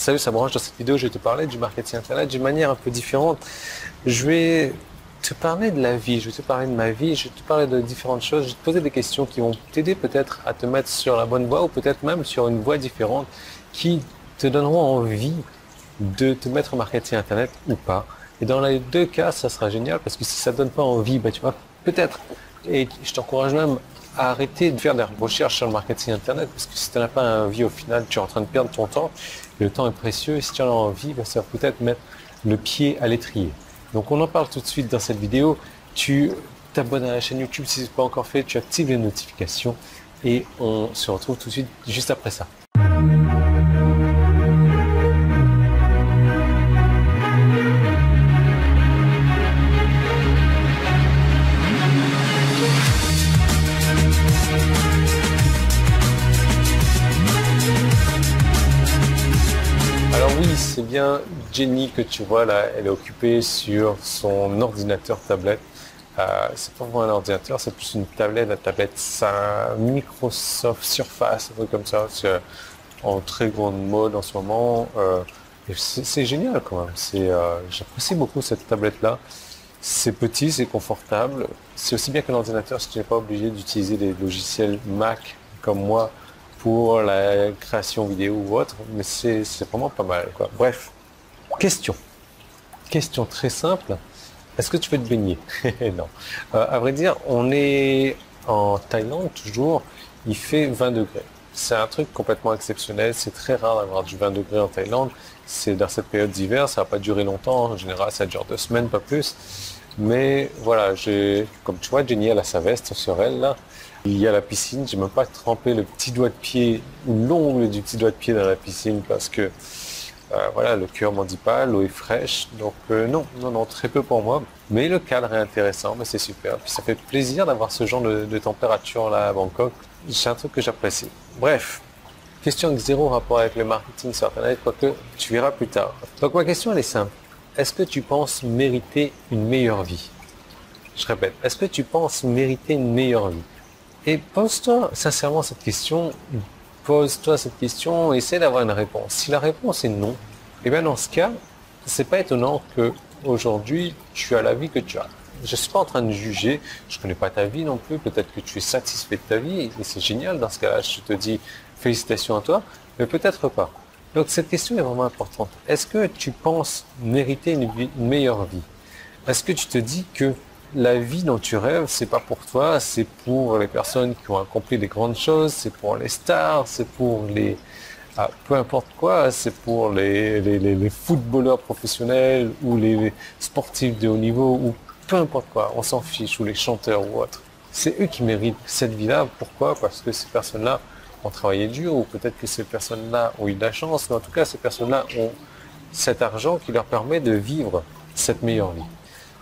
Salut, ça branche. Dans cette vidéo, je vais te parler du marketing internet d'une manière un peu différente. Je vais te parler de la vie, je vais te parler de ma vie, je vais te parler de différentes choses. Je vais te poser des questions qui vont t'aider peut-être à te mettre sur la bonne voie ou peut-être même sur une voie différente qui te donneront envie de te mettre au marketing internet ou pas. Et dans les deux cas, ça sera génial parce que si ça ne donne pas envie, bah, tu vas peut-être, et je t'encourage même à arrêter de faire des recherches sur le marketing internet parce que si tu n'as pas envie au final, tu es en train de perdre ton temps. Et le temps est précieux et si tu en as envie, bah, ça va peut-être mettre le pied à l'étrier. Donc on en parle tout de suite dans cette vidéo. Tu t'abonnes à la chaîne YouTube si ce n'est pas encore fait, tu actives les notifications et on se retrouve tout de suite juste après ça. Alors oui, c'est bien Jenny que tu vois là, elle est occupée sur son ordinateur tablette. C'est pas vraiment un ordinateur, c'est plus une tablette. La tablette, c'est un Microsoft Surface, un truc comme ça. C'est en très grande mode en ce moment. Et c'est génial quand même. J'apprécie beaucoup cette tablette-là. C'est petit, c'est confortable. C'est aussi bien qu'un ordinateur si tu n'es pas obligé d'utiliser des logiciels Mac comme moi pour la création vidéo ou autre, mais c'est vraiment pas mal, quoi. Bref, question très simple. Est-ce que tu veux te baigner? Non. À vrai dire, on est en Thaïlande toujours. Il fait 20 degrés. C'est un truc complètement exceptionnel. C'est très rare d'avoir du 20 degrés en Thaïlande. C'est dans cette période d'hiver. Ça va pas durer longtemps. En général, ça dure 2 semaines, pas plus. Mais voilà, comme tu vois, Jenny, elle a sa veste sur elle, là. Il y a la piscine. J'ai même pas trempé le petit doigt de pied ou l'ongle du petit doigt de pied dans la piscine parce que voilà, le cœur m'en dit pas, l'eau est fraîche, donc non, très peu pour moi. Mais le cadre est intéressant, mais c'est super. Puis ça fait plaisir d'avoir ce genre de température là à Bangkok. C'est un truc que j'apprécie. Bref, question avec zéro rapport avec le marketing sur Internet, quoique tu verras plus tard. Donc ma question elle est simple. Est-ce que tu penses mériter une meilleure vie? Je répète, est-ce que tu penses mériter une meilleure vie? Et pose-toi sincèrement cette question. Pose-toi cette question, essaie d'avoir une réponse. Si la réponse est non, eh bien dans ce cas, c'est pas étonnant que aujourd'hui tu as la vie que tu as. Je suis pas en train de juger, je connais pas ta vie non plus, peut-être que tu es satisfait de ta vie et c'est génial dans ce cas-là, je te dis félicitations à toi, mais peut-être pas. Donc cette question est vraiment importante. Est-ce que tu penses mériter une meilleure vie? Est-ce que tu te dis que la vie dont tu rêves, c'est pas pour toi, c'est pour les personnes qui ont accompli des grandes choses, c'est pour les stars, c'est pour peu importe quoi, c'est pour les footballeurs professionnels ou les sportifs de haut niveau ou peu importe quoi, on s'en fiche, ou les chanteurs ou autres. C'est eux qui méritent cette vie-là. Pourquoi? Parce que ces personnes-là ont travaillé dur ou peut-être que ces personnes-là ont eu de la chance, mais en tout cas, ces personnes-là ont cet argent qui leur permet de vivre cette meilleure vie.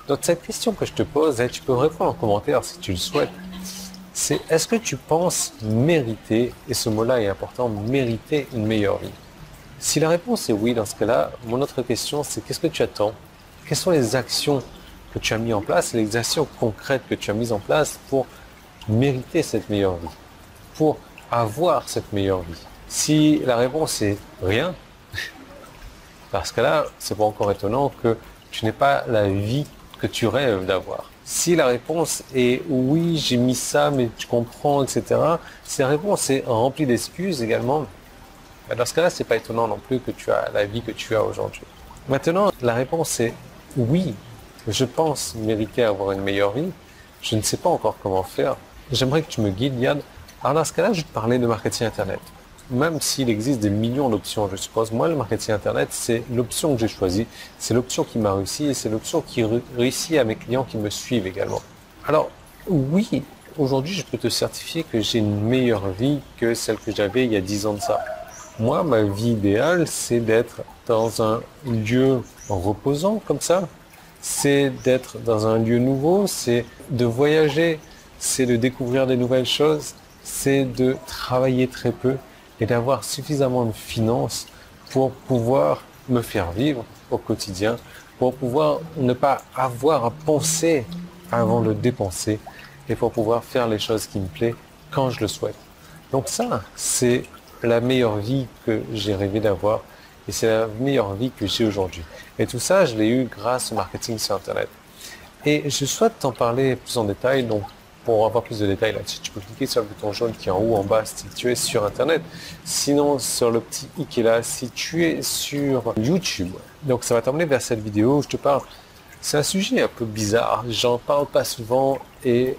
Donc cette question que je te pose, et tu peux répondre en commentaire si tu le souhaites, c'est est-ce que tu penses mériter, et ce mot-là est important, mériter une meilleure vie? Si la réponse est oui, dans ce cas-là, mon autre question c'est qu'est-ce que tu attends? Quelles sont les actions que tu as mises en place, les actions concrètes que tu as mises en place pour mériter cette meilleure vie, pour avoir cette meilleure vie? Si la réponse est rien, parce que là, c'est pas encore étonnant que tu n'aies pas la vie que tu rêves d'avoir. Si la réponse est oui, j'ai mis ça, mais tu comprends, etc. Si la réponse est remplie d'excuses également, dans ce cas-là, c'est pas étonnant non plus que tu as la vie que tu as aujourd'hui. Maintenant, la réponse est oui, je pense mériter avoir une meilleure vie. Je ne sais pas encore comment faire. J'aimerais que tu me guides, Yann. Alors dans ce cas-là, je vais te parler de marketing Internet. Même s'il existe des millions d'options, je suppose, moi, le marketing Internet, c'est l'option que j'ai choisie, c'est l'option qui m'a réussi et c'est l'option qui réussit à mes clients qui me suivent également. Alors, oui, aujourd'hui, je peux te certifier que j'ai une meilleure vie que celle que j'avais il y a 10 ans de ça. Moi, ma vie idéale, c'est d'être dans un lieu reposant comme ça, c'est d'être dans un lieu nouveau, c'est de voyager, c'est de découvrir des nouvelles choses, c'est de travailler très peu et d'avoir suffisamment de finances pour pouvoir me faire vivre au quotidien, pour pouvoir ne pas avoir à penser avant de dépenser et pour pouvoir faire les choses qui me plaisent quand je le souhaite. Donc ça, c'est la meilleure vie que j'ai rêvé d'avoir et c'est la meilleure vie que j'ai aujourd'hui. Et tout ça, je l'ai eu grâce au marketing sur Internet. Et je souhaite t'en parler plus en détail. Donc, pour avoir plus de détails là-dessus, tu peux cliquer sur le bouton jaune qui est en haut, en bas, si tu es sur Internet. Sinon, sur le petit i qui est là, si tu es sur YouTube. Donc, ça va t'emmener vers cette vidéo où je te parle. C'est un sujet un peu bizarre. J'en parle pas souvent et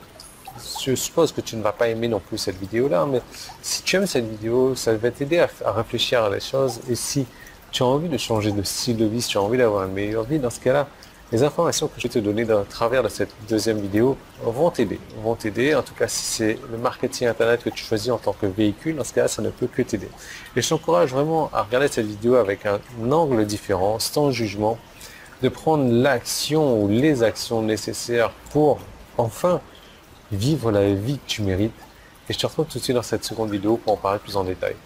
je suppose que tu ne vas pas aimer non plus cette vidéo-là. Mais si tu aimes cette vidéo, ça va t'aider à réfléchir à les choses. Et si tu as envie de changer de style de vie, si tu as envie d'avoir une meilleure vie, dans ce cas-là, les informations que je vais te donner à travers de cette deuxième vidéo vont t'aider. En tout cas, si c'est le marketing Internet que tu choisis en tant que véhicule, dans ce cas-là, ça ne peut que t'aider. Et je t'encourage vraiment à regarder cette vidéo avec un angle différent, sans jugement, de prendre l'action ou les actions nécessaires pour enfin vivre la vie que tu mérites. Et je te retrouve tout de suite dans cette seconde vidéo pour en parler plus en détail.